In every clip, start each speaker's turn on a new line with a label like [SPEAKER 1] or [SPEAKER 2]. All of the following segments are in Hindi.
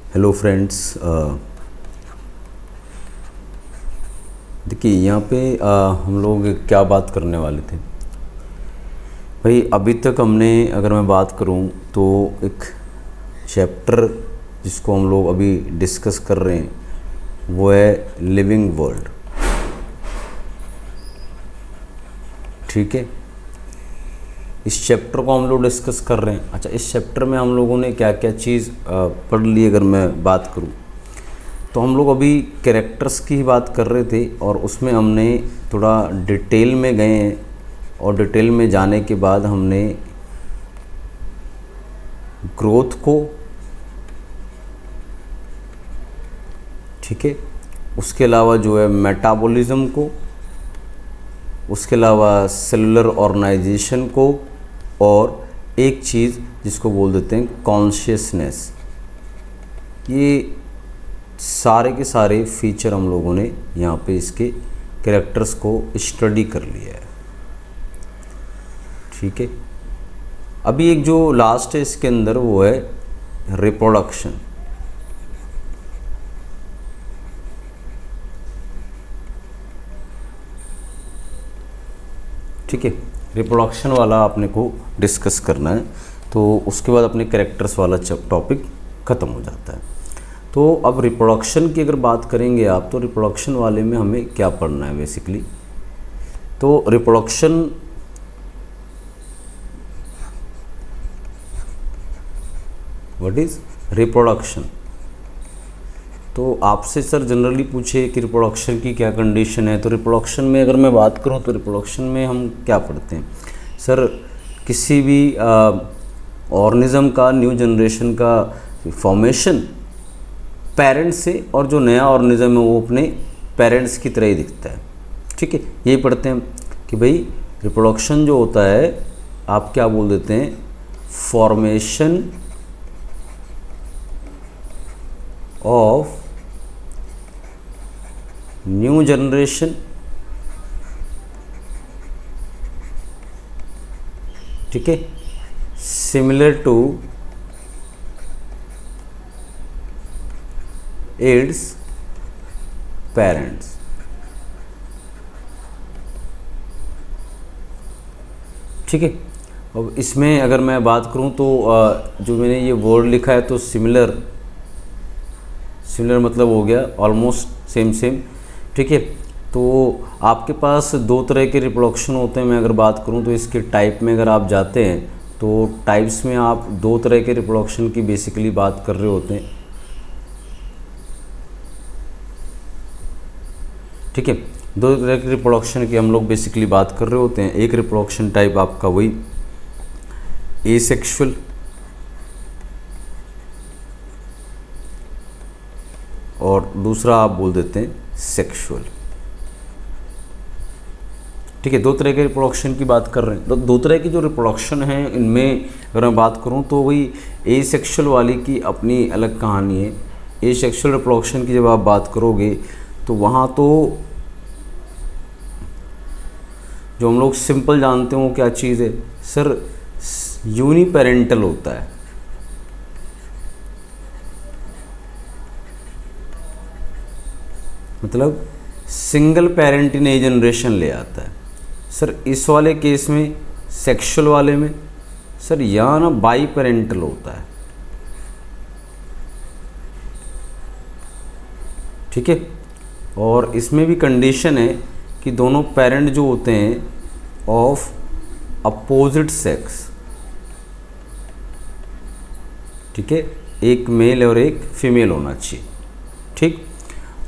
[SPEAKER 1] Hello friends. देखिए यहाँ पे हम लोग क्या बात करने वाले थे भाई। अभी तक हमने, अगर मैं बात करूँ तो एक चैप्टर जिसको हम लोग अभी डिस्कस कर रहे हैं वो है लिविंग वर्ल्ड। ठीक है, इस चैप्टर को हम लोग डिस्कस कर रहे हैं। अच्छा, इस चैप्टर में हम लोगों ने क्या क्या चीज़ पढ़ ली अगर मैं बात करूं तो हम लोग अभी कैरेक्टर्स की ही बात कर रहे थे और उसमें हमने थोड़ा डिटेल में गए हैं और डिटेल में जाने के बाद हमने ग्रोथ को, ठीक है, उसके अलावा जो है मेटाबॉलिज्म को, उसके अलावा सेलुलर ऑर्गेनाइजेशन को और एक चीज़ जिसको बोल देते हैं कॉन्शियसनेस, ये सारे के सारे फीचर हम लोगों ने यहाँ पे इसके कैरेक्टर्स को स्टडी कर लिया है। ठीक है, अभी एक जो लास्ट है इसके अंदर वो है रिप्रोडक्शन। ठीक है, रिप्रोडक्शन वाला आपने को डिस्कस करना है तो उसके बाद अपने कैरेक्टर्स वाला टॉपिक ख़त्म हो जाता है। तो अब रिप्रोडक्शन की अगर बात करेंगे आप तो रिप्रोडक्शन वाले में हमें क्या पढ़ना है बेसिकली। तो रिप्रोडक्शन व्हाट इज़ रिप्रोडक्शन, तो आपसे सर जनरली पूछे कि रिप्रोडक्शन की क्या कंडीशन है। तो रिप्रोडक्शन में अगर मैं बात करूं तो रिप्रोडक्शन में हम क्या पढ़ते हैं सर, किसी भी ऑर्गेनिज्म का, न्यू जनरेशन का फॉर्मेशन पेरेंट्स से, और जो नया ऑर्गेनिज्म है वो अपने पेरेंट्स की तरह ही दिखता है। ठीक है, यही पढ़ते हैं कि भाई रिप्रोडक्शन जो होता है आप क्या बोल देते हैं, फॉर्मेशन ऑफ न्यू जनरेशन, ठीक है, सिमिलर टू इट्स पेरेंट्स। ठीक है, अब इसमें अगर मैं बात करूं तो जो मैंने ये वर्ड लिखा है तो सिमिलर मतलब हो गया ऑलमोस्ट सेम सेम। ठीक है, तो आपके पास दो तरह के रिप्रोडक्शन होते हैं। मैं अगर बात करूं तो इसके टाइप में अगर आप जाते हैं तो टाइप्स में आप दो तरह के रिप्रोडक्शन की बेसिकली बात कर रहे होते हैं। ठीक है, दो तरह के रिप्रोडक्शन की हम लोग बेसिकली बात कर रहे होते हैं। एक रिप्रोडक्शन टाइप आपका वही एसेक्सुअल, और दूसरा आप बोल देते हैं सेक्सुअल। ठीक है, दो तरह के रिप्रोडक्शन की बात कर रहे हैं। तो दो तरह की जो रिप्रोडक्शन है इनमें अगर मैं बात करूं तो वही एसेक्सुअल वाली की अपनी अलग कहानी है। एसेक्सुअल रिप्रोडक्शन की जब आप बात करोगे तो वहाँ तो जो हम लोग सिंपल जानते हैं वो क्या चीज़ है सर, यूनिपेरेंटल होता है। मतलब single parent in A generation ले आता है सर। इस वाले केस में सेक्सुअल वाले में सर यहाँ ना बाई पेरेंटल होता है। ठीक है, और इसमें भी कंडीशन है कि दोनों पेरेंट जो होते हैं ऑफ अपोजिट सेक्स, ठीक है, एक मेल और एक फीमेल होना चाहिए। ठीक,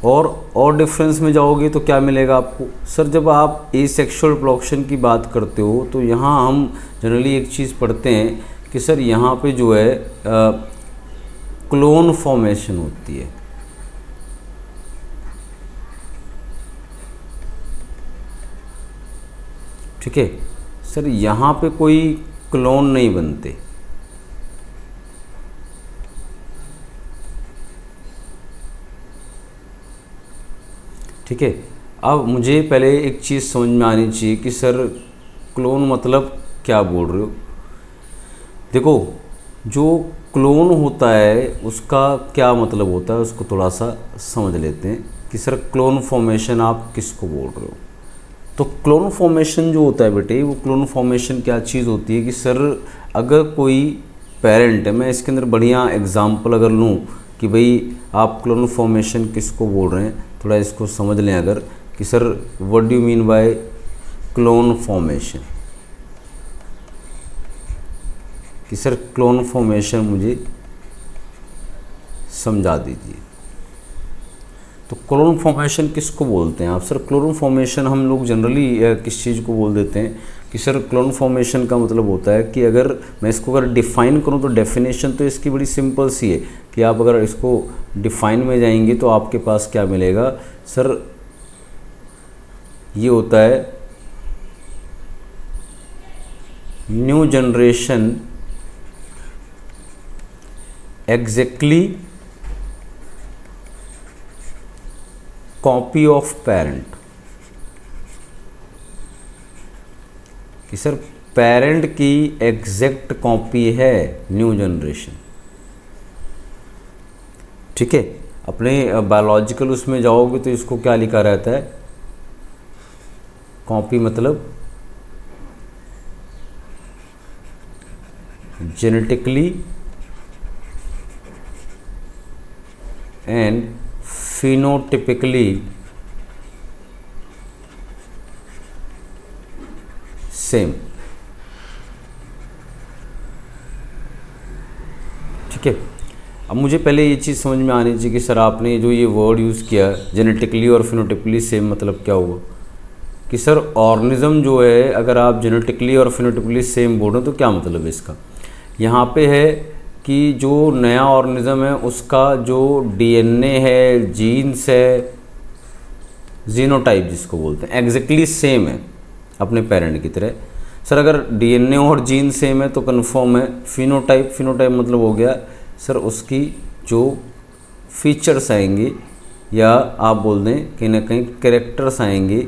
[SPEAKER 1] और डिफरेंस में जाओगे तो क्या मिलेगा आपको सर, जब आप एसेक्सुअल रिप्रोडक्शन की बात करते हो तो यहाँ हम जनरली एक चीज़ पढ़ते हैं कि सर यहाँ पे जो है क्लोन फॉर्मेशन होती है। ठीक है सर, यहाँ पे कोई क्लोन नहीं बनते। ठीक है, अब मुझे पहले एक चीज़ समझ में आनी चाहिए कि सर क्लोन मतलब क्या बोल रहे हो। देखो जो क्लोन होता है उसका क्या मतलब होता है उसको थोड़ा सा समझ लेते हैं कि सर क्लोन फॉर्मेशन आप किसको बोल रहे हो। तो क्लोन फॉर्मेशन जो होता है बेटे, वो क्लोन फॉर्मेशन क्या चीज़ होती है कि सर अगर कोई पेरेंट है, मैं इसके अंदर बढ़िया एग्जांपल अगर लूँ कि भाई आप क्लोन फॉर्मेशन किसको बोल रहे हैं, थोड़ा इसको समझ लें अगर कि sir what do you mean by clone formation, कि सर क्लोन फॉर्मेशन मुझे समझा दीजिए। तो क्लोन फॉर्मेशन किसको बोलते हैं आप? सर क्लोन फॉर्मेशन हम लोग जनरली किस चीज़ को बोल देते हैं कि सर क्लोन फॉर्मेशन का मतलब होता है कि अगर मैं इसको अगर डिफ़ाइन करूं तो डेफिनेशन तो इसकी बड़ी सिंपल सी है कि आप अगर इसको डिफ़ाइन में जाएंगे तो आपके पास क्या मिलेगा सर, ये होता है new generation exactly copy of parent, कि सर पेरेंट की एग्जैक्ट कॉपी है न्यू जनरेशन। ठीक है, अपने बायोलॉजिकल उसमें जाओगे तो इसको क्या लिखा रहता है, कॉपी मतलब जेनेटिकली एंड phenotypically सेम। ठीक है, अब मुझे पहले ये चीज़ समझ में आनी चाहिए कि सर आपने जो ये वर्ड यूज़ किया जेनेटिकली और फिनोटिपली सेम, मतलब क्या हुआ कि सर ऑर्गेनिज्म जो है अगर आप जेनेटिकली और फिनोटिपली सेम बोल रहे हो तो क्या मतलब है इसका। यहाँ पे है कि जो नया ऑर्गेनिज्म है उसका जो डीएनए है, जीन्स है, जीनोटाइप जिसको बोलते हैं, एग्जैक्टली सेम है अपने पेरेंट की तरह। सर अगर डीएनए और जीन सेम है तो कन्फर्म है। फिनोटाइप, फिनोटाइप मतलब हो गया सर उसकी जो फीचर्स आएंगे या आप बोल दें कहीं ना कहीं कैरेक्टर्स आएंगे।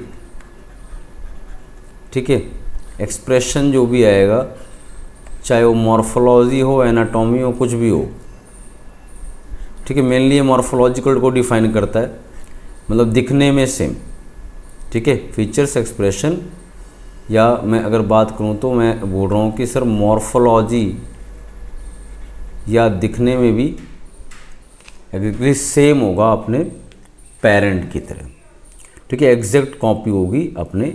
[SPEAKER 1] ठीक है, एक्सप्रेशन जो भी आएगा चाहे वो मॉर्फोलॉजी हो, एनाटॉमी हो, कुछ भी हो। ठीक है, मेनली ये मॉर्फोलॉजिकल को डिफाइन करता है, मतलब दिखने में सेम। ठीक है, फीचर्स, एक्सप्रेशन, या मैं अगर बात करूं तो मैं बोल रहा हूं कि सर मॉर्फोलॉजी या दिखने में भी एग्जैक्टली सेम होगा अपने पेरेंट की तरह। ठीक है, एग्जैक्ट कॉपी होगी अपने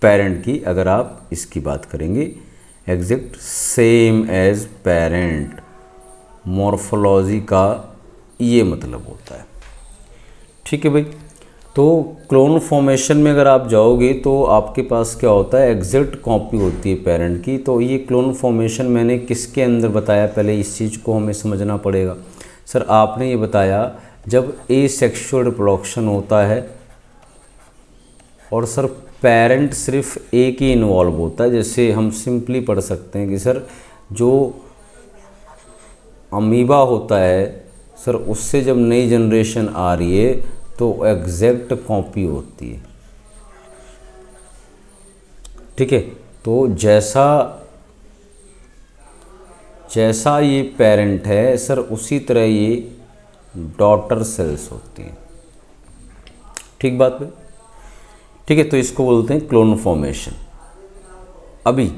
[SPEAKER 1] पेरेंट की अगर आप इसकी बात करेंगे, exact same as parent, morphology का ये मतलब होता है। ठीक है भाई, तो क्लोन फॉर्मेशन में अगर आप जाओगे तो आपके पास क्या होता है, एग्जैक्ट कॉपी होती है पेरेंट की। तो ये क्लोन फॉर्मेशन मैंने किसके अंदर बताया, पहले इस चीज़ को हमें समझना पड़ेगा। सर आपने ये बताया जब एसेक्सुअल रिप्रोडक्शन होता है और सर पेरेंट सिर्फ एक ही इन्वॉल्व होता है। जैसे हम सिंपली पढ़ सकते हैं कि सर जो अमीबा होता है सर उससे जब नई जनरेशन आ रही है तो एग्जैक्ट कॉपी होती है। ठीक है, तो जैसा ये पेरेंट है सर उसी तरह ये डॉटर सेल्स होती हैं। ठीक बात है। ठीक है, तो इसको बोलते हैं क्लोन फॉर्मेशन। अभी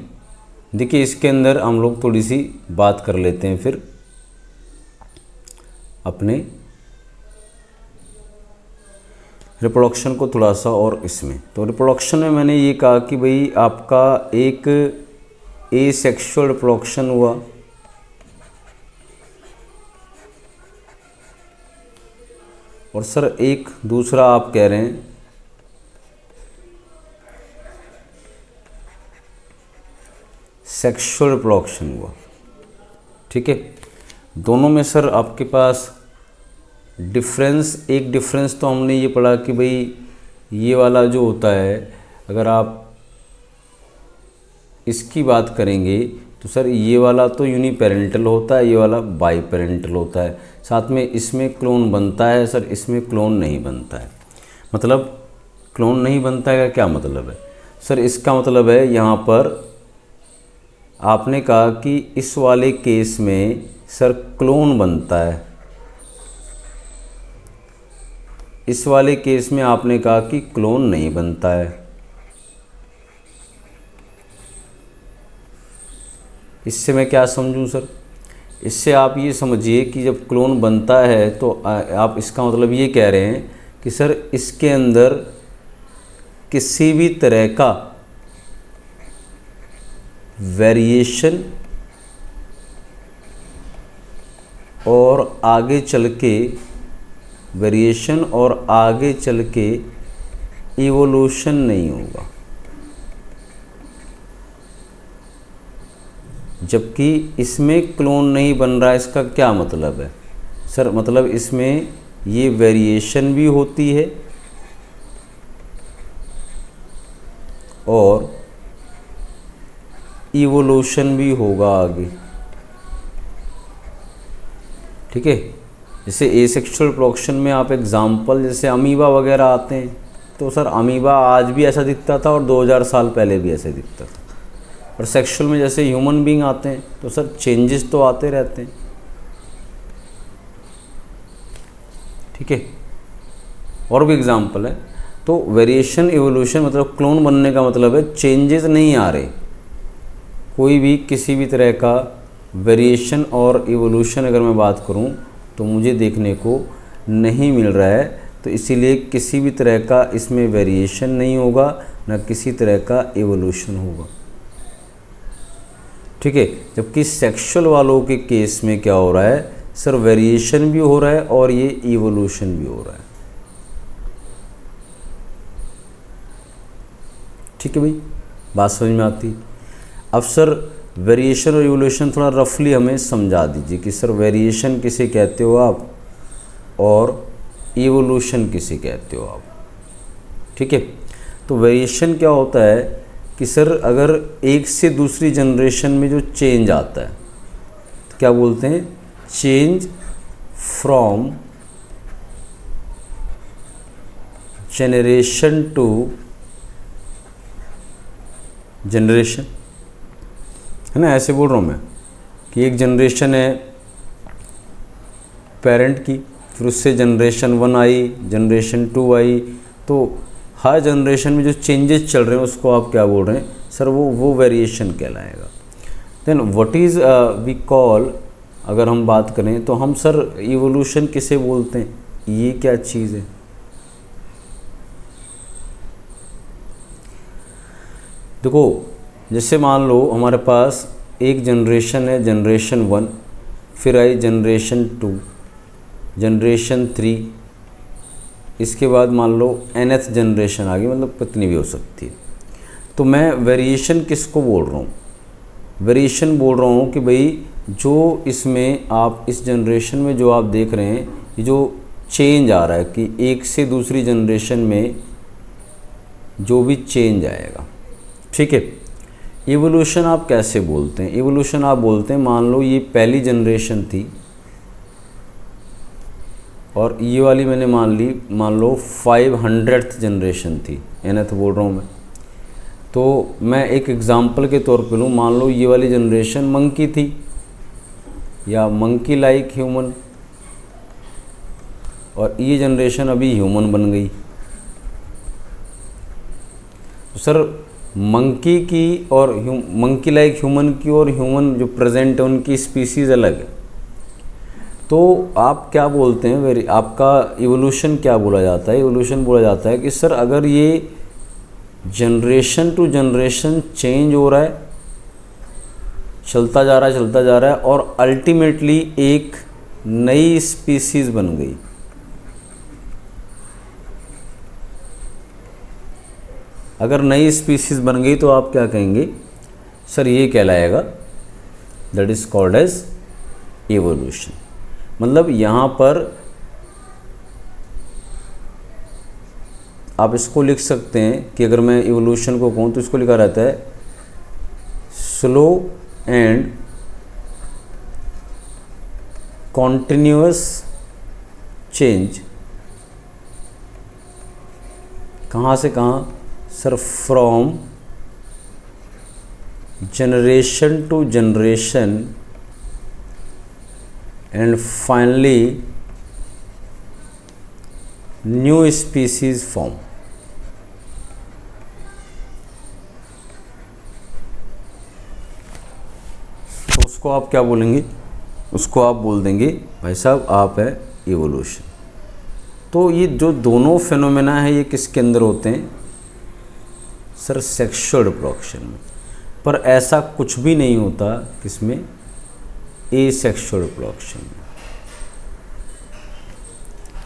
[SPEAKER 1] देखिए इसके अंदर हम लोग थोड़ी सी बात कर लेते हैं फिर अपने रिप्रोडक्शन को थोड़ा सा। और इसमें तो रिप्रोडक्शन में मैंने ये कहा कि भाई आपका एक एसेक्सुअल रिप्रोडक्शन हुआ, और सर एक दूसरा आप कह रहे हैं सेक्सुअल रिप्रोडक्शन हुआ। ठीक है, दोनों में सर आपके पास एक डिफरेंस तो हमने ये पढ़ा कि भाई ये वाला जो होता है अगर आप इसकी बात करेंगे तो सर ये वाला तो यूनिपेरेंटल होता है, ये वाला बाई पेरेंटल होता है। साथ में इसमें क्लोन बनता है सर, इसमें क्लोन नहीं बनता है। मतलब क्लोन नहीं बनता है का क्या मतलब है सर, इसका मतलब है यहाँ पर आपने कहा कि इस वाले केस में सर क्लोन बनता है, इस वाले केस में आपने कहा कि क्लोन नहीं बनता है। इससे मैं क्या समझूं सर? इससे आप ये समझिए कि जब क्लोन बनता है तो आप इसका मतलब ये कह रहे हैं कि सर इसके अंदर किसी भी तरह का वेरिएशन और आगे चल के इवोल्यूशन नहीं होगा। जबकि इसमें क्लोन नहीं बन रहा है, इसका क्या मतलब है सर? मतलब इसमें ये वेरिएशन भी होती है और इवोल्यूशन भी होगा आगे, ठीक है। जैसे एसेक्सुअल रिप्रोडक्शन में आप एग्जाम्पल जैसे अमीबा वगैरह आते हैं, तो सर अमीबा आज भी ऐसा दिखता था और 2000 साल पहले भी ऐसे दिखता था। और सेक्सुअल में जैसे ह्यूमन बीइंग आते हैं तो सर चेंजेस तो आते रहते हैं, ठीक है। और भी एग्जाम्पल है। तो वेरिएशन इवोल्यूशन मतलब क्लोन बनने का मतलब है चेंजेस नहीं आ रहे, कोई भी किसी भी तरह का वेरिएशन और इवोल्यूशन अगर मैं बात करूं तो मुझे देखने को नहीं मिल रहा है। तो इसीलिए किसी भी तरह का इसमें वेरिएशन नहीं होगा, ना किसी तरह का इवोल्यूशन होगा, ठीक है। जबकि सेक्सुअल वालों के केस में क्या हो रहा है सर? वेरिएशन भी हो रहा है और ये इवोल्यूशन भी हो रहा है, ठीक है भाई, बात समझ में आती। अब सर वेरिएशन और इवोल्यूशन थोड़ा रफली हमें समझा दीजिए कि सर वेरिएशन किसे कहते हो आप और इवोल्यूशन किसे कहते हो आप, ठीक है। तो वेरिएशन क्या होता है कि सर अगर एक से दूसरी जनरेशन में जो चेंज आता है तो क्या बोलते हैं? Change from generation to generation, है ना। ऐसे बोल रहा हूँ मैं कि एक जनरेशन है पेरेंट की, फिर उससे जनरेशन 1 आई, जनरेशन 2 आई, तो हर जनरेशन में जो चेंजेस चल रहे हैं उसको आप क्या बोल रहे हैं सर? वो वेरिएशन कहलाएगा। Then what is we call, अगर हम बात करें तो हम सर इवोल्यूशन किसे बोलते हैं? ये क्या चीज़ है? देखो जैसे मान लो हमारे पास एक जनरेशन है, जनरेशन 1, फिर आई जनरेशन 2, जनरेशन 3, इसके बाद मान लो nth जनरेशन आ गई, मतलब कितनी भी हो सकती है। तो मैं वेरिएशन किसको बोल रहा हूँ? वेरिएशन बोल रहा हूँ कि भाई जो इसमें आप इस जनरेशन में जो आप देख रहे हैं, ये जो चेंज आ रहा है कि एक से दूसरी जनरेशन में जो भी चेंज आएगा, ठीक है। इवोल्यूशन आप कैसे बोलते हैं? इवोल्यूशन आप बोलते हैं, मान लो ये पहली जनरेशन थी और ये वाली मैंने मान लो 500th जनरेशन थी, nth बोल रहा हूँ मैं। तो मैं एक एग्ज़ाम्पल के तौर पे लूँ, मान लो ये वाली जनरेशन मंकी थी या मंकी लाइक ह्यूमन, और ये जनरेशन अभी ह्यूमन बन गई। तो सर मंकी की और मंकी लाइक ह्यूमन की और ह्यूमन जो प्रेजेंट है उनकी स्पीसीज़ अलग है। तो आप क्या बोलते हैं? आपका इवोल्यूशन क्या बोला जाता है? इवोल्यूशन बोला जाता है कि सर अगर ये जनरेशन टू जनरेशन चेंज हो रहा है, चलता जा रहा है और अल्टीमेटली एक नई स्पीसीज़ बन गई। अगर नई स्पीसीज़ बन गई तो आप क्या कहेंगे सर? ये कहलाएगा, that is called as evolution. मतलब यहाँ पर आप इसको लिख सकते हैं कि अगर मैं इवोल्यूशन को कहूँ तो इसको लिखा रहता है स्लो एंड कॉन्टिन्यूअस चेंज। कहाँ से कहाँ sir? From generation to generation and finally new species form। तो उसको आप क्या बोलेंगे, उसको आप बोल देंगे भाई साहब आप है इवोल्यूशन। तो ये जो दोनों फिनोमेना है ये किसके अंदर होते हैं सर, सेक्सुअल रिप्रोडक्शन में। पर ऐसा कुछ भी नहीं होता किसमें, एसेक्सुअल रिप्रोडक्शन में।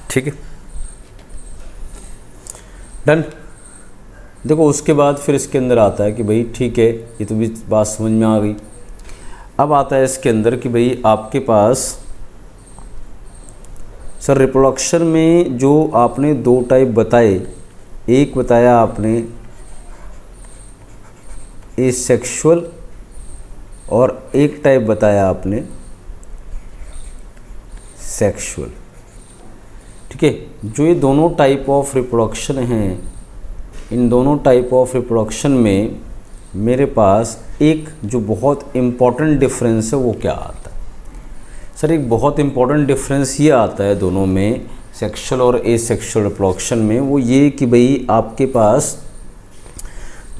[SPEAKER 1] ठीक है, डन। देखो उसके बाद फिर इसके अंदर आता है कि भाई ठीक है, ये तो भी बात समझ में आ गई। अब आता है इसके अंदर कि भाई आपके पास सर रिप्रोडक्शन में जो आपने दो टाइप बताए, एक बताया आपने एसेक्सुअल और एक टाइप बताया आपने सेक्सुअल। ठीक है, जो ये दोनों टाइप ऑफ रिप्रोडक्शन हैं, इन दोनों टाइप ऑफ रिप्रोडक्शन में मेरे पास एक जो बहुत इम्पॉर्टेंट डिफरेंस है वो क्या आता है सर, एक बहुत इम्पॉर्टेंट डिफरेंस ये आता है दोनों में, सेक्सुअल और एसेक्सुअल रिप्रोडक्शन में। वो ये कि भाई आपके पास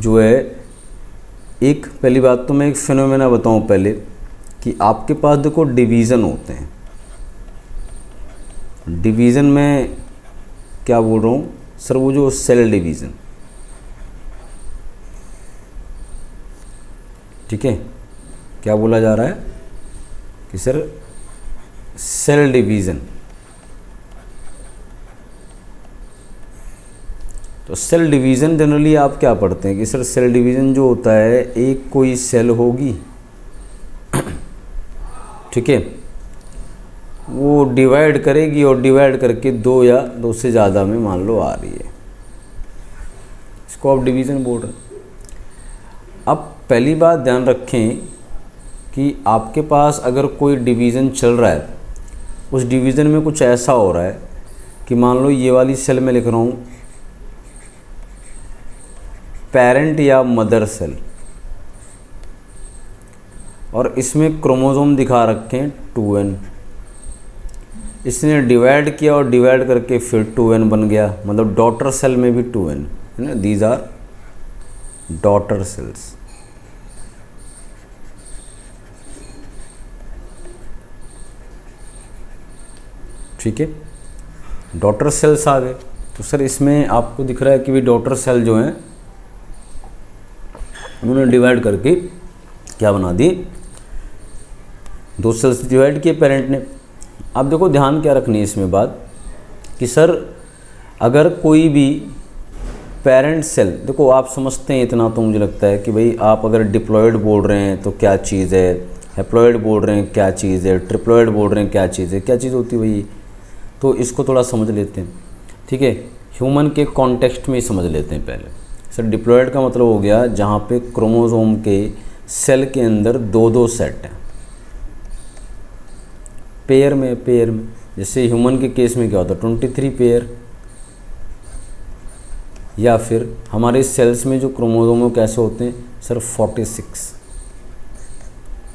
[SPEAKER 1] जो है, एक पहली बात तो मैं एक फिनोमेना बताऊं पहले कि आपके पास देखो डिवीज़न होते हैं। डिवीज़न में क्या बोल रहा हूँ सर, वो जो सेल डिवीज़न, ठीक है, क्या बोला जा रहा है कि सर सेल डिवीज़न। तो सेल डिवीज़न जनरली आप क्या पढ़ते हैं कि सर सेल डिवीज़न जो होता है, एक कोई सेल होगी, ठीक है, वो डिवाइड करेगी और डिवाइड करके दो या दो से ज़्यादा में मान लो आ रही है, इसको आप डिवीज़न बोल रहे हैं। अब पहली बात ध्यान रखें कि आपके पास अगर कोई डिवीज़न चल रहा है, उस डिवीज़न में कुछ ऐसा हो रहा है कि मान लो ये वाली सेल में लिख रहा हूँ पेरेंट या मदर सेल, और इसमें क्रोमोसोम दिखा रखे हैं 2n। इसने डिवाइड किया और डिवाइड करके फिर 2n बन गया, मतलब डॉटर सेल में भी 2n है ना, दीज आर डॉटर सेल्स। ठीक है, डॉटर सेल्स आ गए। तो सर इसमें आपको दिख रहा है कि भी डॉटर सेल जो हैं उन्होंने डिवाइड करके क्या बना दी, दो सेल्स डिवाइड किए पेरेंट ने। अब देखो ध्यान क्या रखनी है इसमें बात कि सर अगर कोई भी पेरेंट सेल, देखो आप समझते हैं इतना तो मुझे लगता है कि भाई आप अगर डिप्लॉयड बोल रहे हैं तो क्या चीज़ है, हैप्लॉयड बोल रहे हैं क्या चीज़ है, ट्रिप्लॉयड बोल रहे हैं क्या चीज़ है, क्या चीज़ होती है भाई। तो इसको थोड़ा समझ लेते हैं, ठीक है, ह्यूमन के कॉन्टेक्स्ट में ही समझ लेते हैं पहले। सर डिप्लॉयड का मतलब हो गया जहाँ पे क्रोमोसोम के सेल के अंदर दो दो सेट हैं, पेयर में जैसे ह्यूमन के केस में क्या होता है 23 पेयर, या फिर हमारे सेल्स में जो क्रोमोसोम कैसे होते हैं सर 46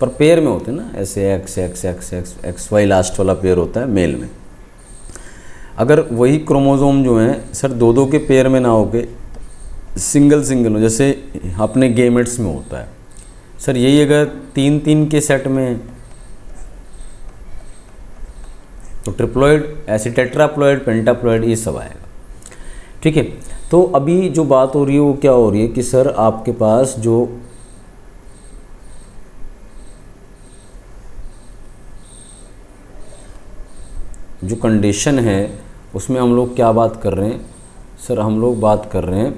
[SPEAKER 1] पर पेयर में होते हैं ना, ऐसे X X X X X Y last वाला पेयर होता है मेल में। अगर वही क्रोमोसोम जो हैं सर दो दो के पेयर में ना होके सिंगल सिंगल हो, जैसे अपने गेमेट्स में होता है सर, यही अगर 3-3 के सेट में तो ट्रिप्लॉयड, ऐसे टेट्राप्लॉयड, पेंटाप्लॉयड ये सब आएगा। ठीक है, तो अभी जो बात हो रही है वो क्या हो रही है कि सर आपके पास जो कंडीशन है उसमें हम लोग क्या बात कर रहे हैं सर, हम लोग बात कर रहे हैं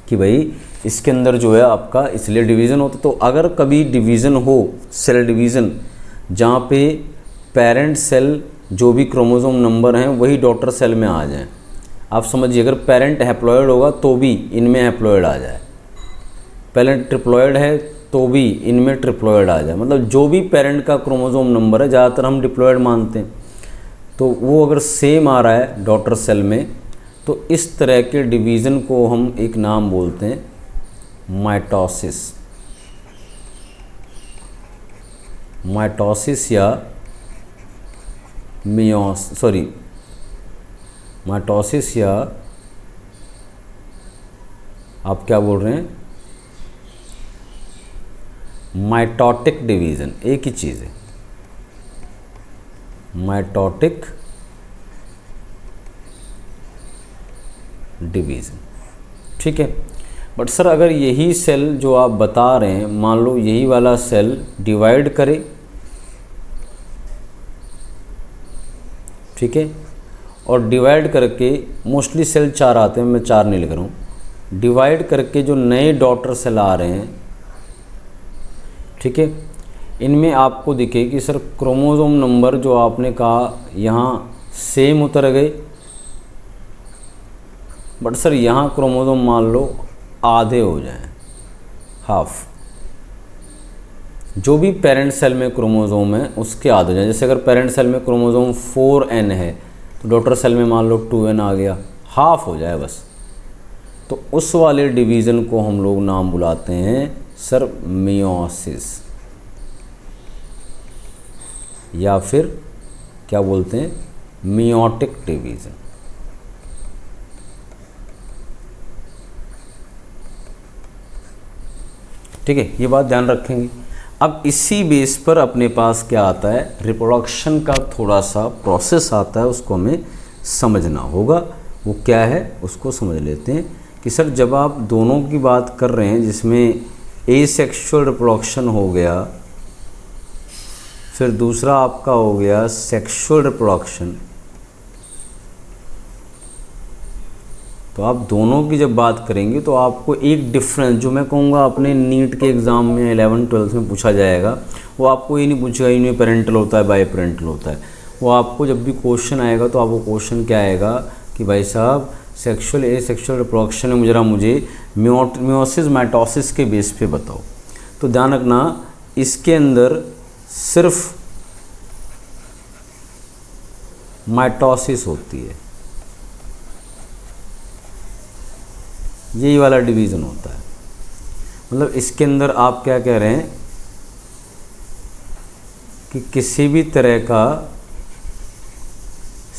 [SPEAKER 1] कि भाई इसके अंदर जो है आपका इसलिए डिवीज़न होता। तो अगर कभी डिवीज़न हो, सेल डिवीज़न, जहाँ पे पेरेंट सेल जो भी क्रोमोसोम नंबर हैं वही डॉटर सेल में आ जाएं, आप समझिए अगर पेरेंट हैप्लॉयड होगा तो भी इनमें हैप्लॉयड आ जाए, पेरेंट ट्रिप्लॉयड है तो भी इनमें ट्रिप्लॉयड आ जाए, मतलब जो भी पेरेंट का क्रोमोसोम नंबर है, ज़्यादातर हम डिप्लॉयड मानते हैं, तो वो अगर सेम आ रहा है डॉटर सेल में तो इस तरह के डिवीज़न को हम एक नाम बोलते हैं माइटोसिस। माइटोसिस या माइटोसिस या आप क्या बोल रहे हैं, माइटोटिक डिवीज़न, एक ही चीज़ है, माइटोटिक डिवीज़न। ठीक है, बट सर अगर यही सेल जो आप बता रहे हैं, मान लो यही वाला सेल डिवाइड करे, ठीक है, और डिवाइड करके मोस्टली सेल 4 आते हैं, मैं 4 नहीं लिख रहा हूँ, डिवाइड करके जो नए डॉटर सेल आ रहे हैं, ठीक है, इनमें आपको दिखे कि सर क्रोमोसोम नंबर जो आपने कहा यहाँ सेम उतर गए, बट सर यहाँ क्रोमोसोम मान लो आधे हो जाएं, हाफ, जो भी पेरेंट सेल में क्रोमोसोम है उसके आधे हो जाएं। जैसे अगर पेरेंट सेल में क्रोमोसोम 4n है तो डॉटर सेल में मान लो 2n आ गया, हाफ हो जाए बस, तो उस वाले डिवीज़न को हम लोग नाम बुलाते हैं सर मियोसिस, या फिर क्या बोलते हैं, मियोटिक डिवीज़न। ठीक है, ये बात ध्यान रखेंगे। अब इसी बेस पर अपने पास क्या आता है, रिप्रोडक्शन का थोड़ा सा प्रोसेस आता है, उसको हमें समझना होगा। वो क्या है उसको समझ लेते हैं कि सर जब आप दोनों की बात कर रहे हैं जिसमें एसेक्सुअल रिप्रोडक्शन हो गया, फिर दूसरा आपका हो गया सेक्सुअल रिप्रोडक्शन, तो आप दोनों की जब बात करेंगे तो आपको एक डिफरेंस जो मैं कहूँगा अपने नीट के एग्ज़ाम में 11-12 में पूछा जाएगा, वो आपको ये नहीं पूछेगा यूनि पेरेंटल होता है बाई पेरेंटल होता है, वो आपको जब भी क्वेश्चन आएगा तो आपको क्वेश्चन क्या आएगा कि भाई साहब सेक्सुअल एसेक्सुअल रिप्रोडक्शन में मुझे मियोसिस माइटोसिस के बेस पे बताओ। तो ध्यान रखना इसके अंदर सिर्फ माइटोसिस होती है, यही वाला डिवीज़न होता है। मतलब इसके अंदर आप क्या कह रहे हैं कि किसी भी तरह का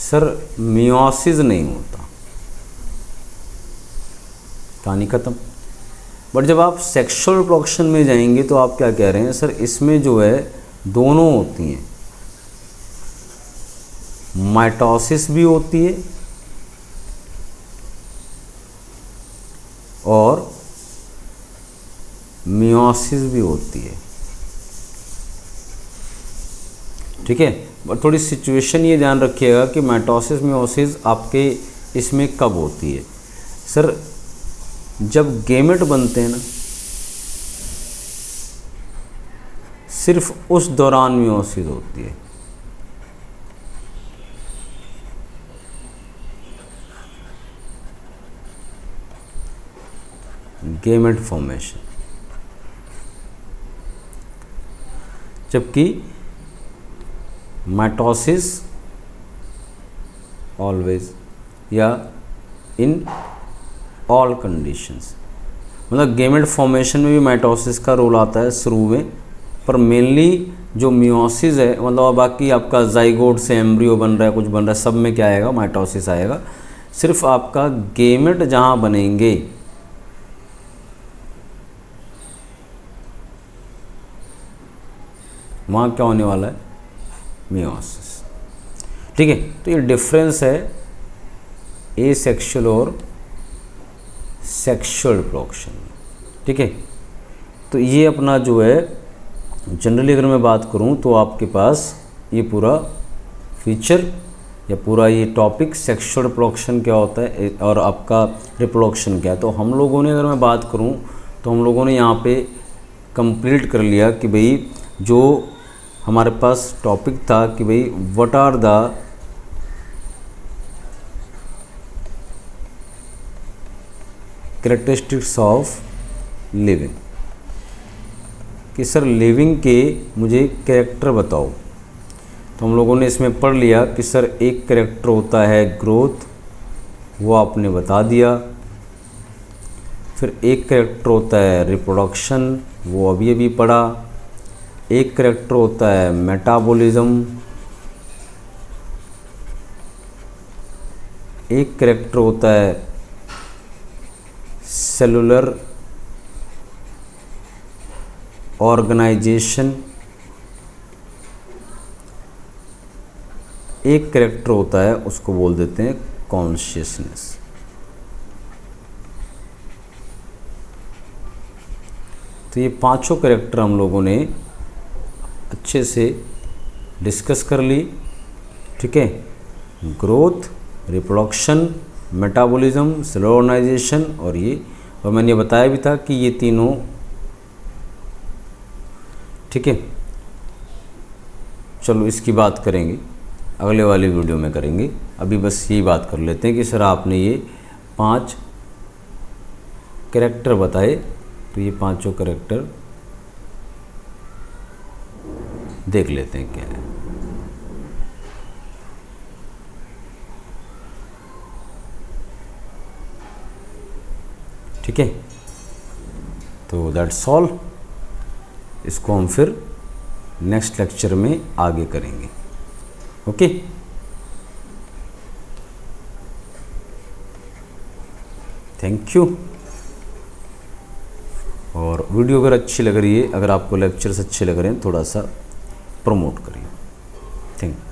[SPEAKER 1] सर मियोसिस नहीं होता, कहानी ख़त्म। बट जब आप सेक्सुअल रिप्रोडक्शन में जाएंगे तो आप क्या कह रहे हैं, सर इसमें जो है दोनों होती हैं, माइटोसिस भी होती है और मियोसिस भी होती है। ठीक है, बट थोड़ी सिचुएशन ये ध्यान रखिएगा कि माइटोसिस मियोसिस आपके इसमें कब होती है। सर जब गेमेट बनते हैं ना, सिर्फ उस दौरान मियोसिस होती है। गेमेट फॉर्मेशन, जबकि माइटोसिस ऑलवेज या इन ऑल कंडीशंस, मतलब गेमेट फॉर्मेशन में भी माइटोसिस का रोल आता है शुरू में, पर मेनली जो मियोसिस है मतलब बाकी आपका जाइगोट से एम्ब्रियो बन रहा है, कुछ बन रहा है, सब में क्या आएगा, माइटोसिस आएगा। सिर्फ आपका गेमेट जहाँ बनेंगे वहाँ क्या होने वाला है, मियोसिस। ठीक है, तो ये डिफरेंस है एसेक्सुअल और सेक्सुअल रिप्रोडक्शन में। ठीक है, तो ये अपना जो है जनरली अगर मैं बात करूँ तो आपके पास ये पूरा फीचर या पूरा ये टॉपिक सेक्सुअल रिप्रोडक्शन क्या होता है और आपका रिप्रोडक्शन क्या है। तो हम लोगों ने अगर मैं बात करूँ तो हम लोगों ने यहाँ पे कंप्लीट कर लिया कि भाई जो हमारे पास टॉपिक था कि भाई what are the characteristics of living, कि सर लिविंग के मुझे कैरेक्टर बताओ। तो हम लोगों ने इसमें पढ़ लिया कि सर एक कैरेक्टर होता है ग्रोथ, वो आपने बता दिया। फिर एक कैरेक्टर होता है रिप्रोडक्शन, वो अभी अभी पढ़ा। एक कैरेक्टर होता है मेटाबॉलिज्म, एक कैरेक्टर होता है सेलुलर ऑर्गेनाइजेशन, एक कैरेक्टर होता है उसको बोल देते हैं कॉन्शियसनेस। तो ये पांचों कैरेक्टर हम लोगों ने अच्छे से डिस्कस कर ली, ठीक है। Growth, reproduction, metabolism, cellular organisation और मैंने बताया भी था कि ये तीनों, ठीक है। चलो इसकी बात करेंगे अगले वाली वीडियो में करेंगे। अभी बस यही बात कर लेते हैं कि सर आपने ये 5 कैरेक्टर बताए, तो ये पांचों कैरेक्टर देख लेते हैं क्या है। ठीक है, तो दैट्स ऑल। इसको हम फिर नेक्स्ट लेक्चर में आगे करेंगे। Okay, thank you. और वीडियो अगर अच्छी लग रही है, अगर आपको लेक्चर्स अच्छे लग रहे हैं, थोड़ा सा प्रमोट करिए। Thank you.